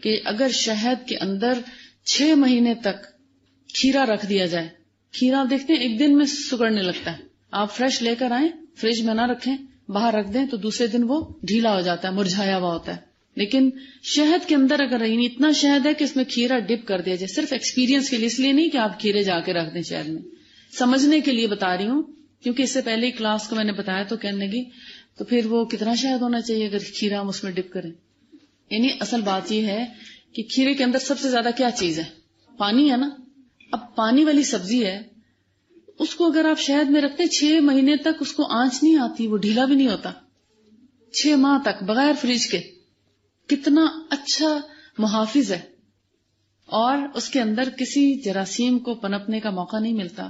کہ اگر شہد کے اندر 6 مہینے تک کھیرا رکھ دیا جائے، کھیرا آپ دیکھتے ہیں ایک دن میں سکڑنے لگتا ہے، آپ فریش لے کر آئیں، فریج میں نہ رکھیں، باہر رکھ دیں تو دوسرے دن وہ ڈھیلا ہو جاتا ہے، مرجھایا ہوا ہوتا ہے. لیکن شہد کے اندر اگر یعنی اتنا شہد ہے کہ اس میں کھیرا ڈپ کر دیا جائے، صرف ایکسپیرینس کے لیے، اس لیے نہیں کہ آپ کھیرے جا کے رکھ دیں شہد میں، سمجھنے کے لیے بتا رہی ہوں، کیونکہ اس سے پہلے ہی کلاس کو میں نے بتایا تو کہنے لگی تو پھر وہ کتنا شہد ہونا چاہیے اگر کھیرا ہم اس میں ڈپ کریں. یعنی اصل بات یہ ہے کہ کھیرے کے اندر سب سے زیادہ کیا چیز ہے؟ پانی ہے نا. اب پانی والی سبزی ہے، اس کو اگر آپ شہد میں رکھتے 6 مہینے تک اس کو آنچ نہیں آتی، وہ ڈھیلا بھی نہیں ہوتا، 6 ماہ تک بغیر فریج کے. کتنا اچھا محافظ ہے، اور اس کے اندر کسی جراثیم کو پنپنے کا موقع نہیں ملتا،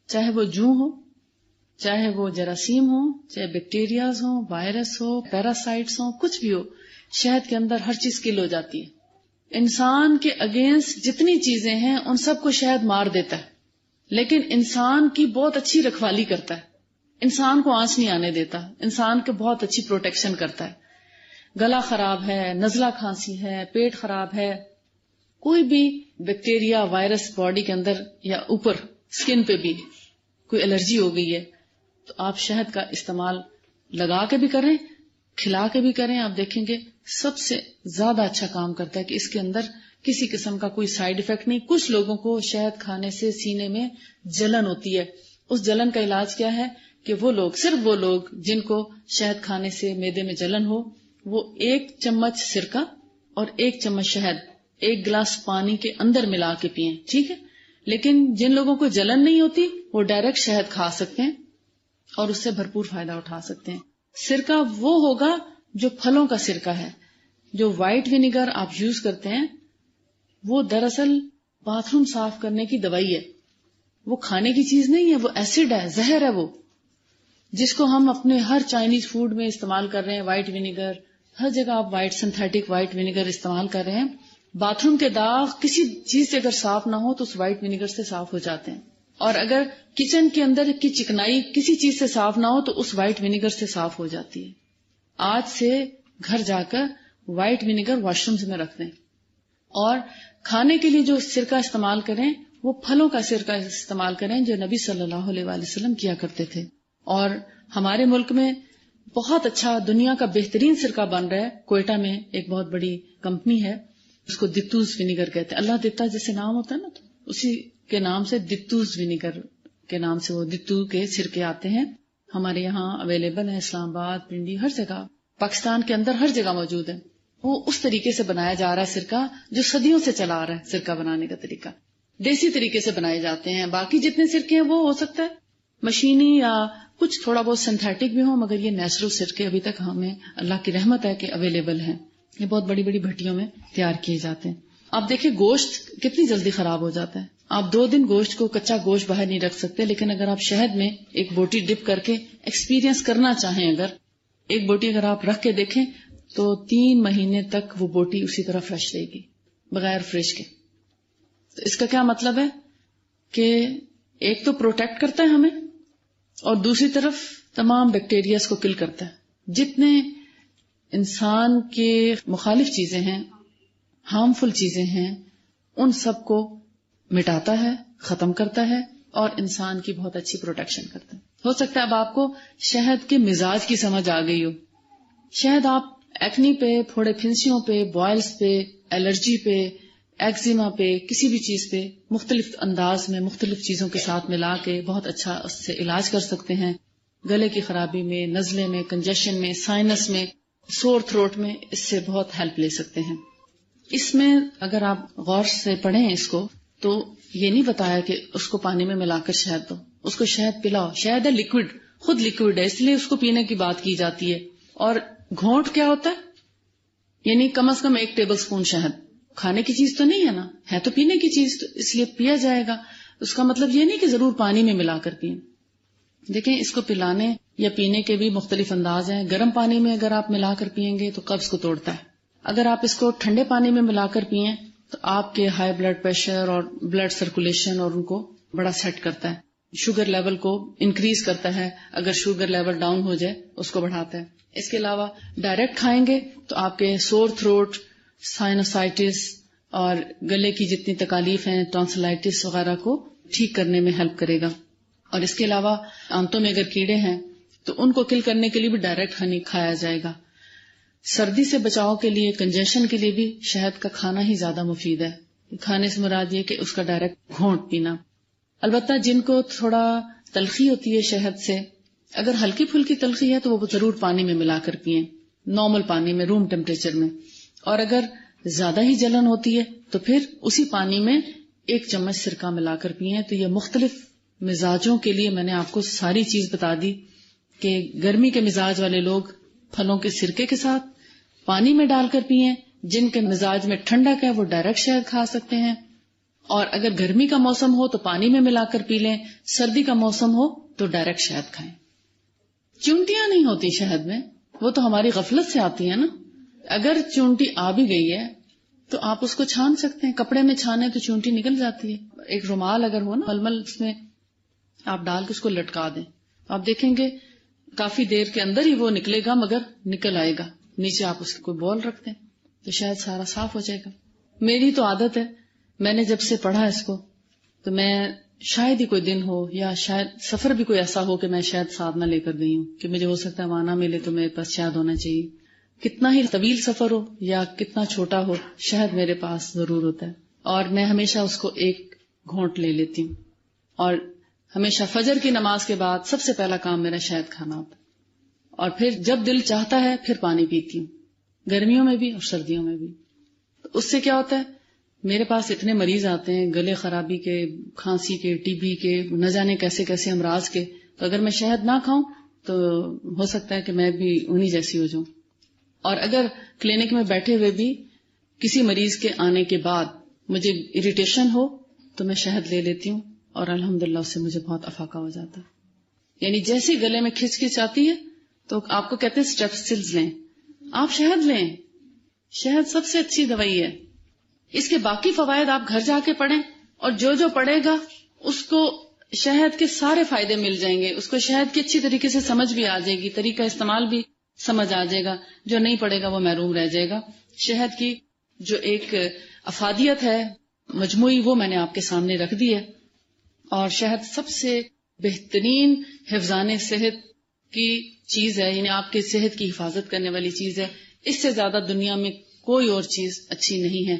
چاہے وہ جوں ہو، چاہے وہ جراثیم ہو، چاہے بیکٹیریاز ہو، وائرس ہو، پیراسائٹس ہو، کچھ بھی ہو، شہد کے اندر ہر چیز کل ہو جاتی ہے. انسان کے اگینسٹ جتنی چیزیں ہیں ان سب کو شہد مار دیتا ہے، لیکن انسان کی بہت اچھی رکھوالی کرتا ہے، انسان کو آنچ نہیں آنے دیتا، انسان کے بہت اچھی پروٹیکشن کرتا ہے. گلا خراب ہے، نزلہ کھانسی ہے، پیٹ خراب ہے، کوئی بھی بیکٹیریا وائرس باڈی کے اندر یا اوپر سکن پہ بھی کوئی الرجی ہو گئی ہے تو آپ شہد کا استعمال لگا کے بھی کریں، کھلا کے بھی کریں. آپ دیکھیں گے سب سے زیادہ اچھا کام کرتا ہے کہ اس کے اندر کسی قسم کا کوئی سائیڈ ایفیکٹ نہیں. کچھ لوگوں کو شہد کھانے سے سینے میں جلن ہوتی ہے، اس جلن کا علاج کیا ہے کہ وہ لوگ، صرف وہ لوگ جن کو شہد کھانے سے معدے میں جلن ہو، وہ 1 چمچ سرکہ اور 1 چمچ شہد 1 گلاس پانی کے اندر ملا کے پئیں، ٹھیک ہے. لیکن جن لوگوں کو جلن نہیں ہوتی وہ ڈائریکٹ شہد کھا سکتے ہیں اور اس سے بھرپور فائدہ اٹھا سکتے ہیں. سرکہ وہ ہوگا جو پھلوں کا سرکہ ہے. جو وائٹ ونیگر آپ یوز کرتے ہیں وہ دراصل باتھ روم صاف کرنے کی دوائی ہے، وہ کھانے کی چیز نہیں ہے، وہ ایسڈ ہے، زہر ہے، وہ جس کو ہم اپنے ہر چائنیز فوڈ میں استعمال کر رہے ہیں. وائٹ ونیگر ہر جگہ آپ سنتھیٹک وائٹ ونیگر استعمال کر رہے ہیں. باتھ روم کے داغ کسی چیز سے اگر صاف نہ ہو تو اس وائٹ ونیگر سے صاف ہو جاتے ہیں، اور اگر کچن کے اندر کی چکنائی کسی چیز سے صاف نہ ہو تو اس وائٹ ونیگر سے صاف ہو جاتی ہے. آج سے گھر جا کر وائٹ ونیگر واش رومز میں رکھ دیں، اور کھانے کے لیے جو سرکہ استعمال کریں وہ پھلوں کا سرکہ استعمال کریں جو نبی صلی اللہ علیہ وآلہ وسلم کیا کرتے تھے. اور ہمارے ملک میں بہت اچھا دنیا کا بہترین سرکہ بن رہا ہے. کوئٹہ میں ایک بہت بڑی کمپنی ہے، اس کو دتوز ونیگر کہتے ہیں. اللہ دیتا جیسے نام ہوتا ہے نا، تو اسی کے نام سے دتوز ونیگر کے نام سے وہ دتو کے سرکے آتے ہیں. ہمارے یہاں اویلیبل ہیں، اسلام آباد، پنڈی، ہر جگہ، پاکستان کے اندر ہر جگہ موجود ہے. وہ اس طریقے سے بنایا جا رہا ہے سرکہ جو صدیوں سے چلا آ رہا ہے. سرکہ بنانے کا طریقہ دیسی طریقے سے بنائے جاتے ہیں. باقی جتنے سرکے ہیں وہ ہو سکتا ہے مشینی یا کچھ تھوڑا بہت سنتھیٹک بھی ہوں، مگر یہ نیچرل سرکے ابھی تک ہمیں اللہ کی رحمت ہے کہ اویلیبل ہیں. یہ بہت بڑی بڑی بھٹیوں میں تیار کیے جاتے ہیں. آپ دیکھیں گوشت کتنی جلدی خراب ہو جاتا ہے. آپ 2 دن گوشت کو، کچا گوشت باہر نہیں رکھ سکتے، لیکن اگر آپ شہد میں ایک بوٹی ڈپ کر کے ایکسپیرینس کرنا چاہیں، اگر ایک بوٹی اگر آپ رکھ کے دیکھیں تو 3 مہینے تک وہ بوٹی اسی طرح فریش رہے گی بغیر فریج کے. تو اس کا کیا مطلب ہے کہ ایک تو پروٹیکٹ کرتا ہے ہمیں، اور دوسری طرف تمام بیکٹیریاز کو کل کرتا ہے. جتنے انسان کے مخالف چیزیں ہیں، ہارمفل چیزیں ہیں، ان سب کو مٹاتا ہے، ختم کرتا ہے، اور انسان کی بہت اچھی پروٹیکشن کرتا ہے. ہو سکتا ہے اب آپ کو شہد کے مزاج کی سمجھ آ گئی ہو. شہد آپ ایکنی پہ، پھوڑے پھنسیوں پہ، بوائلز پہ، الرجی پہ، ایکزیما پہ، کسی بھی چیز پہ مختلف انداز میں مختلف چیزوں کے ساتھ ملا کے بہت اچھا اس سے علاج کر سکتے ہیں. گلے کی خرابی میں، نزلے میں، کنجیشن میں، سائنس میں، سور تھروٹ میں اس سے بہت ہیلپ لے سکتے ہیں. اس میں اگر آپ غور سے پڑھیں اس کو تو یہ نہیں بتایا کہ اس کو پانی میں ملا کر شہد دو، اس کو شہد پلاؤ. شہد ہے لیکوڈ، خود لیکوڈ ہے، اس لیے اس کو پینے کی بات کی جاتی ہے. اور گھونٹ کیا ہوتا ہے؟ یعنی کم از کم 1 ٹیبل سپون شہد. کھانے کی چیز تو نہیں ہے نا، ہے تو پینے کی چیز، تو اس لیے پیا جائے گا. اس کا مطلب یہ نہیں کہ ضرور پانی میں ملا کر پئیں. دیکھیں اس کو پلانے یا پینے کے بھی مختلف انداز ہیں. گرم پانی میں اگر آپ ملا کر پئیں گے تو قبض کو توڑتا ہے. اگر آپ اس کو ٹھنڈے پانی میں ملا کر پئیں تو آپ کے ہائی بلڈ پریشر اور بلڈ سرکولیشن اور ان کو بڑا سیٹ کرتا ہے. شوگر لیول کو انکریز کرتا ہے، اگر شوگر لیول ڈاؤن ہو جائے اس کو بڑھاتا ہے. اس کے علاوہ ڈائریکٹ کھائیں گے تو آپ کے سور تھروٹ، سائنوسائٹس اور گلے کی جتنی تکالیف ہیں، ٹانسلائٹس وغیرہ کو ٹھیک کرنے میں ہیلپ کرے گا. اور اس کے علاوہ آنتوں میں اگر کیڑے ہیں تو ان کو کل کرنے کے لیے بھی ڈائریکٹ ہنی کھایا جائے گا. سردی سے بچاؤ کے لیے، کنجیشن کے لیے بھی شہد کا کھانا ہی زیادہ مفید ہے. کھانے سے مراد یہ کہ اس کا ڈائریکٹ گھونٹ پینا. البتہ جن کو تھوڑا تلخی ہوتی ہے شہد سے، اگر ہلکی پھلکی تلخی ہے تو وہ ضرور پانی میں ملا کر پئیں، نارمل پانی میں، روم ٹیمپریچر میں. اور اگر زیادہ ہی جلن ہوتی ہے تو پھر اسی پانی میں 1 چمچ سرکہ ملا کر پئیں. تو یہ مختلف مزاجوں کے لیے میں نے آپ کو ساری چیز بتا دی کہ گرمی کے مزاج والے لوگ پھلوں کے سرکے کے ساتھ پانی میں ڈال کر پئیں، جن کے مزاج میں ٹھنڈک ہے وہ ڈائریکٹ شہد کھا سکتے ہیں. اور اگر گرمی کا موسم ہو تو پانی میں ملا کر پی لیں، سردی کا موسم ہو تو ڈائریکٹ شہد کھائیں. چونٹیاں نہیں ہوتی شہد میں، وہ تو ہماری غفلت سے آتی ہے نا. اگر چونٹی آ بھی گئی ہے تو آپ اس کو چھان سکتے ہیں، کپڑے میں چھانے تو چونٹی نکل جاتی ہے. ایک رومال اگر ہو نا ململ، اس میں آپ ڈال کے اس کو لٹکا دیں، آپ دیکھیں گے کافی دیر کے اندر ہی وہ نکلے گا، مگر نکل آئے گا. نیچے آپ اس کو بال رکھ دیں تو شاید سارا صاف ہو جائے گا. میری تو عادت ہے، میں نے جب سے پڑھا اس کو تو میں شاید ہی کوئی دن ہو یا شاید سفر بھی کوئی ایسا ہو کہ میں شاید ساتھ نہ لے کر گئی ہوں کہ مجھے ہو سکتا ہے وہاں نہ ملے تو میرے پاس شہد ہونا چاہیے. کتنا ہی طویل سفر ہو یا کتنا چھوٹا ہو، شہد میرے پاس ضرور ہوتا ہے. اور میں ہمیشہ اس کو 1 گھونٹ لے لیتی ہوں. اور ہمیشہ فجر کی نماز کے بعد سب سے پہلا کام میرا شہد کھانا ہوتا ہے. اور پھر جب دل چاہتا ہے پھر پانی پیتی ہوں، گرمیوں میں بھی اور سردیوں میں بھی. تو اس سے کیا ہوتا ہے، میرے پاس اتنے مریض آتے ہیں گلے خرابی کے، کھانسی کے، ٹی بی کے، نہ جانے کیسے کیسے امراض کے. تو اگر میں شہد نہ کھاؤں تو ہو سکتا ہے کہ میں بھی انہی جیسی ہو جاؤں. اور اگر کلینک میں بیٹھے ہوئے بھی کسی مریض کے آنے کے بعد مجھے اریٹیشن ہو تو میں شہد لے لیتی ہوں اور الحمدللہ اس سے مجھے بہت افاقہ ہو جاتا ہے. یعنی جیسی گلے میں کھچ کھچ آتی ہے تو آپ کو کہتے ہیں اسٹریپسلز لیں، آپ شہد لیں. شہد سب سے اچھی دوائی ہے. اس کے باقی فوائد آپ گھر جا کے پڑھیں، اور جو جو پڑھے گا اس کو شہد کے سارے فائدے مل جائیں گے. اس کو شہد کی اچھی طریقے سے سمجھ بھی آ جائے گی، طریقہ استعمال بھی سمجھ آ جائے گا. جو نہیں پڑھے گا وہ محروم رہ جائے گا. شہد کی جو ایک افادیت ہے مجموعی، وہ میں نے آپ کے سامنے رکھ دی ہے. اور شہد سب سے بہترین حفظان صحت کی چیز ہے، یعنی آپ کی صحت کی حفاظت کرنے والی چیز ہے. اس سے زیادہ دنیا میں کوئی اور چیز اچھی نہیں ہے.